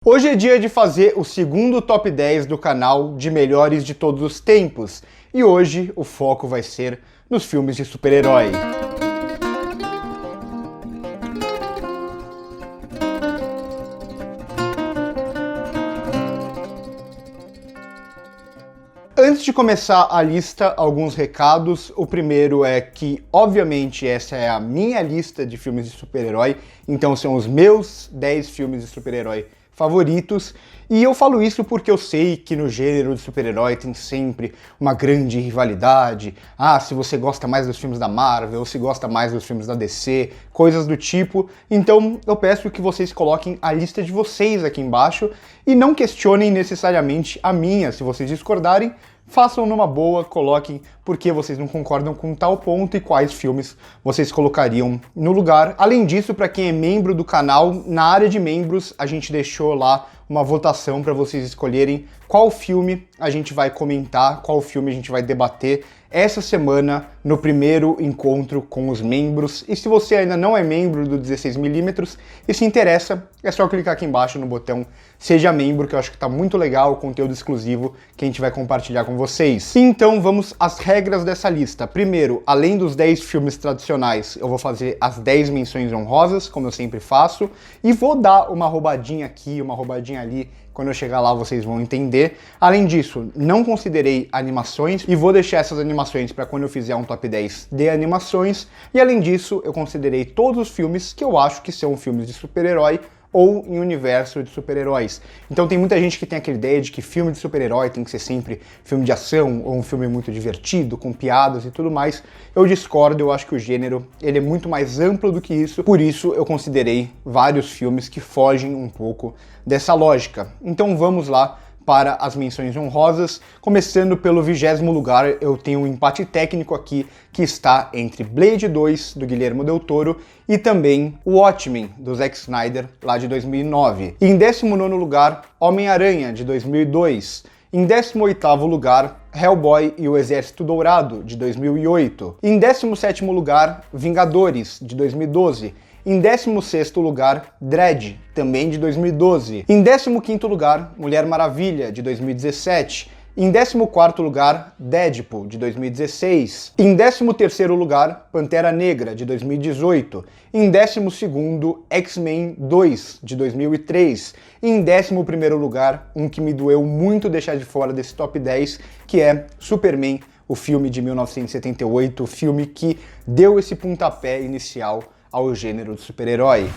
Hoje é dia de fazer o segundo top 10 do canal de melhores de todos os tempos, e hoje o foco vai ser nos filmes de super-herói. Antes de começar a lista, alguns recados. O primeiro é que, obviamente, essa é a minha lista de filmes de super-herói, então são os meus 10 filmes de super-herói favoritos, e eu falo isso porque eu sei que no gênero de super-herói tem sempre uma grande rivalidade. Se você gosta mais dos filmes da Marvel, ou se gosta mais dos filmes da DC, coisas do tipo. Então eu peço que vocês coloquem a lista de vocês aqui embaixo e não questionem necessariamente a minha. Se vocês discordarem, façam numa boa, coloquem por que vocês não concordam com tal ponto e quais filmes vocês colocariam no lugar. Além disso, para quem é membro do canal, na área de membros a gente deixou lá uma votação para vocês escolherem qual filme a gente vai comentar, qual filme a gente vai debater essa semana no primeiro encontro com os membros. E se você ainda não é membro do 16mm e se interessa, é só clicar aqui embaixo no botão Seja Membro, que eu acho que tá muito legal, o conteúdo exclusivo que a gente vai compartilhar com vocês. Então vamos às regras dessa lista. Primeiro, além dos 10 filmes tradicionais, eu vou fazer as 10 menções honrosas, como eu sempre faço, e vou dar uma roubadinha aqui, uma roubadinha ali. Quando eu chegar lá vocês vão entender. Além disso, não considerei animações e vou deixar essas animações para quando eu fizer um top 10 de animações. E além disso, eu considerei todos os filmes que eu acho que são filmes de super-herói ou em universo de super-heróis. Então tem muita gente que tem aquela ideia de que filme de super-herói tem que ser sempre filme de ação ou um filme muito divertido, com piadas e tudo mais. Eu discordo, eu acho que o gênero ele é muito mais amplo do que isso, por isso eu considerei vários filmes que fogem um pouco dessa lógica. Então vamos lá para as menções honrosas, começando pelo 20º lugar, eu tenho um empate técnico aqui que está entre Blade 2, do Guillermo del Toro, e também o Watchmen, do Zack Snyder, lá de 2009. Em 19º lugar, Homem-Aranha, de 2002. Em 18º lugar, Hellboy e o Exército Dourado, de 2008. Em 17º lugar, Vingadores, de 2012. Em 16º lugar, Dredd, também de 2012. Em 15º lugar, Mulher Maravilha, de 2017. Em 14º lugar, Deadpool, de 2016. Em 13º lugar, Pantera Negra, de 2018. Em 12º, X-Men 2, de 2003. E em 11º lugar, um que me doeu muito deixar de fora desse top 10, que é Superman, o filme de 1978, o filme que deu esse pontapé inicial ao gênero de super-herói.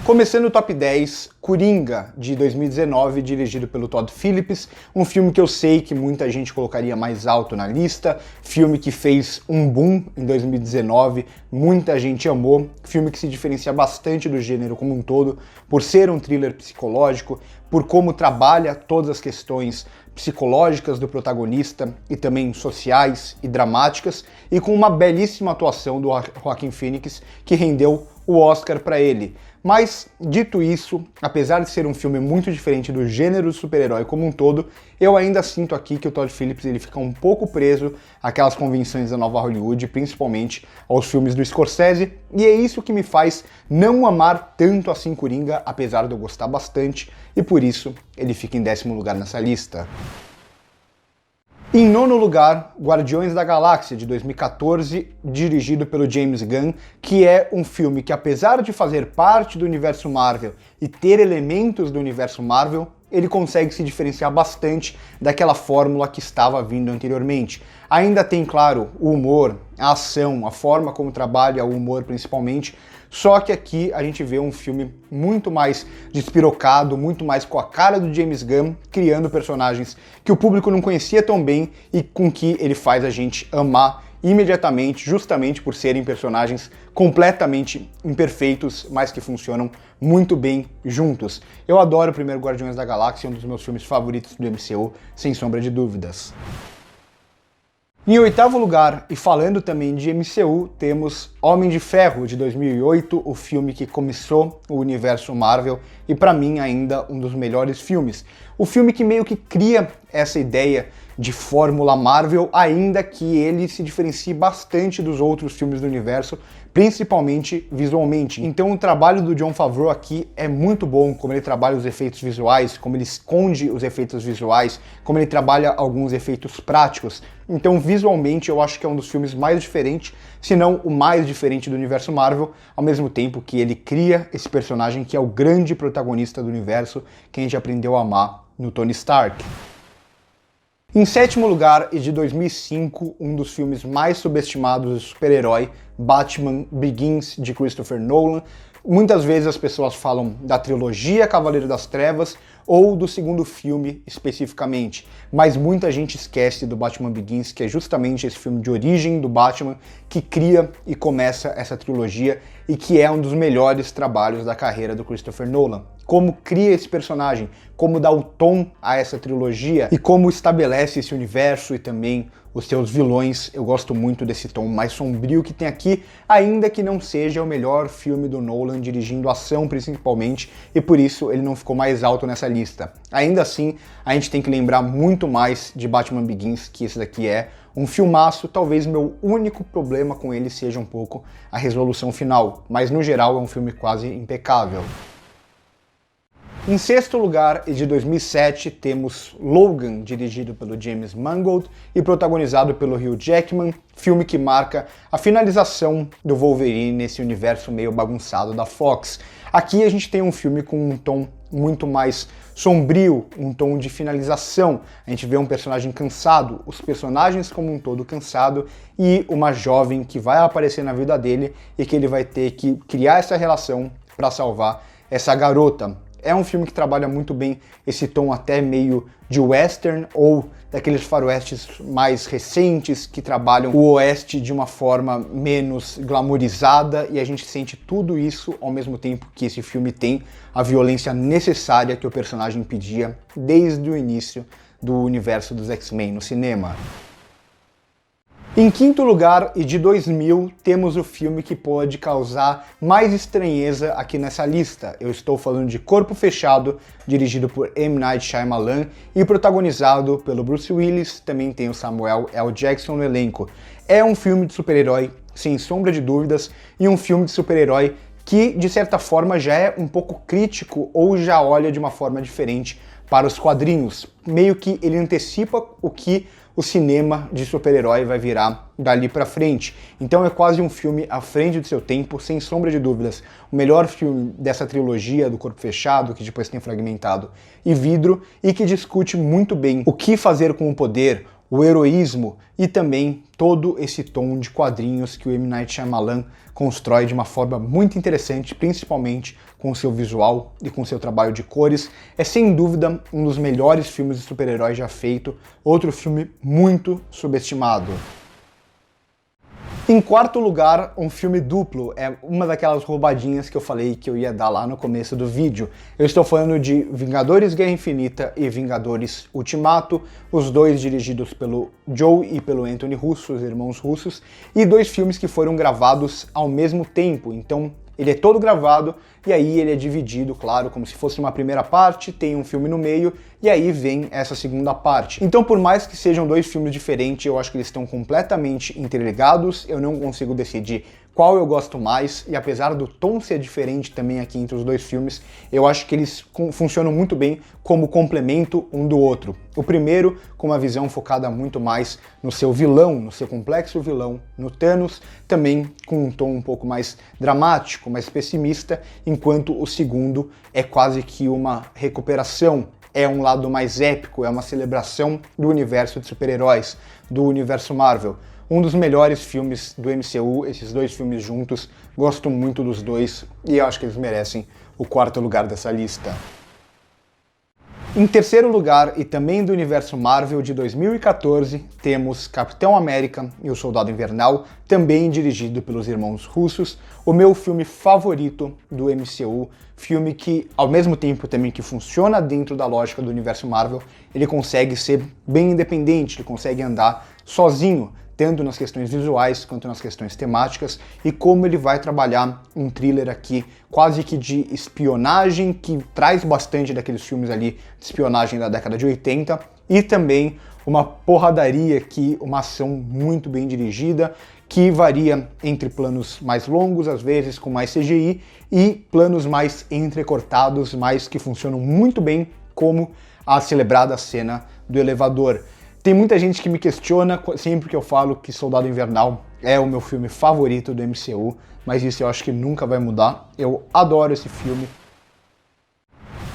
Começando o top 10, Coringa, de 2019, dirigido pelo Todd Phillips, um filme que eu sei que muita gente colocaria mais alto na lista, filme que fez um boom em 2019, muita gente amou, filme que se diferencia bastante do gênero como um todo, por ser um thriller psicológico, por como trabalha todas as questões psicológicas do protagonista e também sociais e dramáticas, e com uma belíssima atuação do Joaquin Phoenix, que rendeu o Oscar para ele. Mas, dito isso, apesar de ser um filme muito diferente do gênero de super-herói como um todo, eu ainda sinto aqui que o Todd Phillips ele fica um pouco preso àquelas convenções da nova Hollywood, principalmente aos filmes do Scorsese, e é isso que me faz não amar tanto assim Coringa, apesar de eu gostar bastante, e por isso ele fica em 10º lugar nessa lista. Em 9º lugar, Guardiões da Galáxia, de 2014, dirigido pelo James Gunn, que é um filme que, apesar de fazer parte do universo Marvel e ter elementos do universo Marvel, ele consegue se diferenciar bastante daquela fórmula que estava vindo anteriormente. Ainda tem, claro, o humor, a ação, a forma como trabalha o humor principalmente, só que aqui a gente vê um filme muito mais despirocado, muito mais com a cara do James Gunn, criando personagens que o público não conhecia tão bem e com que ele faz a gente amar imediatamente, justamente por serem personagens completamente imperfeitos, mas que funcionam muito bem juntos. Eu adoro o primeiro Guardiões da Galáxia, um dos meus filmes favoritos do MCU, sem sombra de dúvidas. Em 8º lugar, e falando também de MCU, temos Homem de Ferro, de 2008, o filme que começou o universo Marvel e para mim ainda um dos melhores filmes. O filme que meio que cria essa ideia de fórmula Marvel, ainda que ele se diferencie bastante dos outros filmes do universo, principalmente visualmente. Então o trabalho do Jon Favreau aqui é muito bom, como ele trabalha os efeitos visuais, como ele esconde os efeitos visuais, como ele trabalha alguns efeitos práticos. Então visualmente eu acho que é um dos filmes mais diferentes, se não o mais diferente do universo Marvel, ao mesmo tempo que ele cria esse personagem que é o grande protagonista do universo, que a gente aprendeu a amar no Tony Stark. Em sétimo lugar, e de 2005, um dos filmes mais subestimados de super-herói, Batman Begins, de Christopher Nolan. Muitas vezes as pessoas falam da trilogia Cavaleiro das Trevas ou do segundo filme especificamente, mas muita gente esquece do Batman Begins, que é justamente esse filme de origem do Batman que cria e começa essa trilogia e que é um dos melhores trabalhos da carreira do Christopher Nolan. Como cria esse personagem, como dá o tom a essa trilogia e como estabelece esse universo e também os seus vilões. Eu gosto muito desse tom mais sombrio que tem aqui, ainda que não seja o melhor filme do Nolan dirigindo ação principalmente, e por isso ele não ficou mais alto nessa lista. Ainda assim, a gente tem que lembrar muito mais de Batman Begins, que esse daqui é um filmaço. Talvez meu único problema com ele seja um pouco a resolução final, mas no geral é um filme quase impecável. Em sexto lugar, e de 2007, temos Logan, dirigido pelo James Mangold e protagonizado pelo Hugh Jackman, filme que marca a finalização do Wolverine nesse universo meio bagunçado da Fox. Aqui a gente tem um filme com um tom muito mais sombrio, um tom de finalização. A gente vê um personagem cansado, os personagens como um todo cansado e uma jovem que vai aparecer na vida dele e que ele vai ter que criar essa relação para salvar essa garota. É um filme que trabalha muito bem esse tom até meio de western ou daqueles faroestes mais recentes que trabalham o oeste de uma forma menos glamourizada, e a gente sente tudo isso ao mesmo tempo que esse filme tem a violência necessária que o personagem pedia desde o início do universo dos X-Men no cinema. Em quinto lugar, e de 2000, temos o filme que pode causar mais estranheza aqui nessa lista. Eu estou falando de Corpo Fechado, dirigido por M. Night Shyamalan e protagonizado pelo Bruce Willis, também tem o Samuel L. Jackson no elenco. É um filme de super-herói, sem sombra de dúvidas, e um filme de super-herói que, de certa forma, já é um pouco crítico ou já olha de uma forma diferente para os quadrinhos. Meio que ele antecipa o que o cinema de super-herói vai virar dali pra frente. Então é quase um filme à frente do seu tempo, sem sombra de dúvidas. O melhor filme dessa trilogia do Corpo Fechado, que depois tem Fragmentado e Vidro, e que discute muito bem o que fazer com o poder, o heroísmo e também todo esse tom de quadrinhos que o M. Night Shyamalan constrói de uma forma muito interessante, principalmente com o seu visual e com o seu trabalho de cores. É sem dúvida um dos melhores filmes de super-herói já feito, outro filme muito subestimado. Em quarto lugar, um filme duplo, é uma daquelas roubadinhas que eu falei que eu ia dar lá no começo do vídeo. Eu estou falando de Vingadores Guerra Infinita e Vingadores Ultimato, os dois dirigidos pelo Joe e pelo Anthony Russo, os irmãos russos, e dois filmes que foram gravados ao mesmo tempo, então ele é todo gravado e aí ele é dividido, claro, como se fosse uma primeira parte, tem um filme no meio e aí vem essa segunda parte. Então, por mais que sejam dois filmes diferentes, eu acho que eles estão completamente interligados, eu não consigo decidir qual eu gosto mais, e apesar do tom ser diferente também aqui entre os dois filmes, eu acho que eles funcionam muito bem como complemento um do outro. O primeiro com uma visão focada muito mais no seu vilão, no seu complexo vilão, no Thanos, também com um tom um pouco mais dramático, mais pessimista, enquanto o segundo é quase que uma recuperação, é um lado mais épico, é uma celebração do universo de super-heróis, do universo Marvel. Um dos melhores filmes do MCU, esses dois filmes juntos, gosto muito dos dois e eu acho que eles merecem o quarto lugar dessa lista. Em terceiro lugar, e também do universo Marvel de 2014, temos Capitão América e o Soldado Invernal, também dirigido pelos irmãos russos, o meu filme favorito do MCU, filme que, ao mesmo tempo também que funciona dentro da lógica do universo Marvel, ele consegue ser bem independente, ele consegue andar sozinho, tanto nas questões visuais quanto nas questões temáticas, e como ele vai trabalhar um thriller aqui quase que de espionagem, que traz bastante daqueles filmes ali de espionagem da década de 80, e também uma porradaria aqui, uma ação muito bem dirigida, que varia entre planos mais longos, às vezes com mais CGI, e planos mais entrecortados, mas que funcionam muito bem, como a celebrada cena do elevador. Tem muita gente que me questiona sempre que eu falo que Soldado Invernal é o meu filme favorito do MCU, mas isso eu acho que nunca vai mudar. Eu adoro esse filme.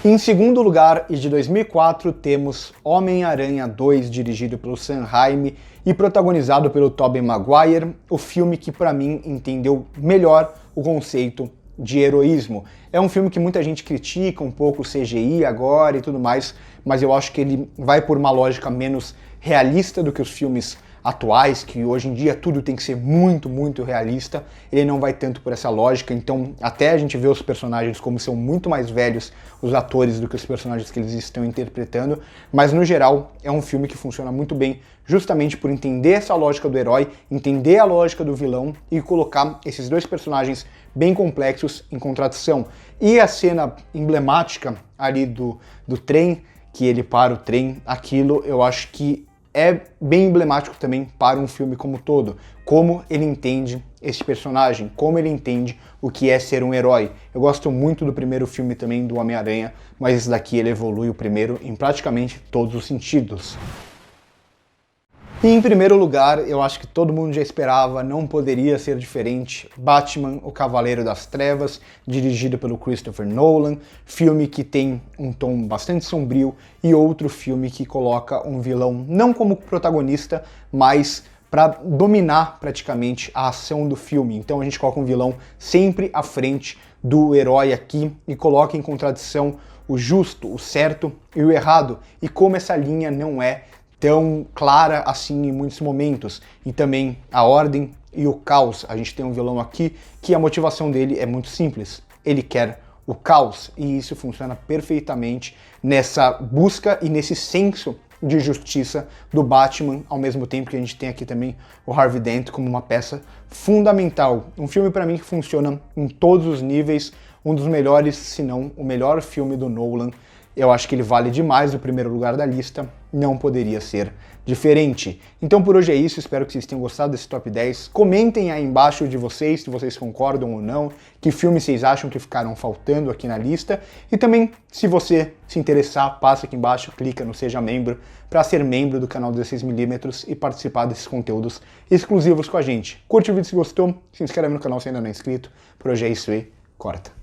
Em segundo lugar, e de 2004, temos Homem-Aranha 2, dirigido pelo Sam Raimi e protagonizado pelo Tobey Maguire, o filme que para mim entendeu melhor o conceito de heroísmo. É um filme que muita gente critica um pouco o CGI agora e tudo mais, mas eu acho que ele vai por uma lógica menos realista do que os filmes atuais, que hoje em dia tudo tem que ser muito, muito realista. Ele não vai tanto por essa lógica, então até a gente vê os personagens como são muito mais velhos, os atores, do que os personagens que eles estão interpretando, mas no geral é um filme que funciona muito bem, justamente por entender essa lógica do herói, entender a lógica do vilão e colocar esses dois personagens bem complexos em contradição. E a cena emblemática ali do trem, que ele para o trem, aquilo eu acho que é bem emblemático também para um filme como todo, como ele entende esse personagem, como ele entende o que é ser um herói. Eu gosto muito do primeiro filme também do Homem-Aranha, mas esse daqui ele evolui o primeiro em praticamente todos os sentidos. E em primeiro lugar, eu acho que todo mundo já esperava, não poderia ser diferente, Batman, o Cavaleiro das Trevas, dirigido pelo Christopher Nolan, filme que tem um tom bastante sombrio e outro filme que coloca um vilão não como protagonista, mas para dominar praticamente a ação do filme. Então a gente coloca um vilão sempre à frente do herói aqui e coloca em contradição o justo, o certo e o errado, e como essa linha não é tão clara assim em muitos momentos. E também a ordem e o caos. A gente tem um vilão aqui que a motivação dele é muito simples. Ele quer o caos, e isso funciona perfeitamente nessa busca e nesse senso de justiça do Batman, ao mesmo tempo que a gente tem aqui também o Harvey Dent como uma peça fundamental. Um filme para mim que funciona em todos os níveis, um dos melhores, se não o melhor filme do Nolan. Eu acho que ele vale demais o primeiro lugar da lista, não poderia ser diferente. Então por hoje é isso, espero que vocês tenham gostado desse top 10. Comentem aí embaixo de vocês, se vocês concordam ou não, que filmes vocês acham que ficaram faltando aqui na lista. E também, se você se interessar, passa aqui embaixo, clica no Seja Membro, para ser membro do canal 16mm e participar desses conteúdos exclusivos com a gente. Curte o vídeo se gostou, se inscreve no canal se ainda não é inscrito. Por hoje é isso e corta.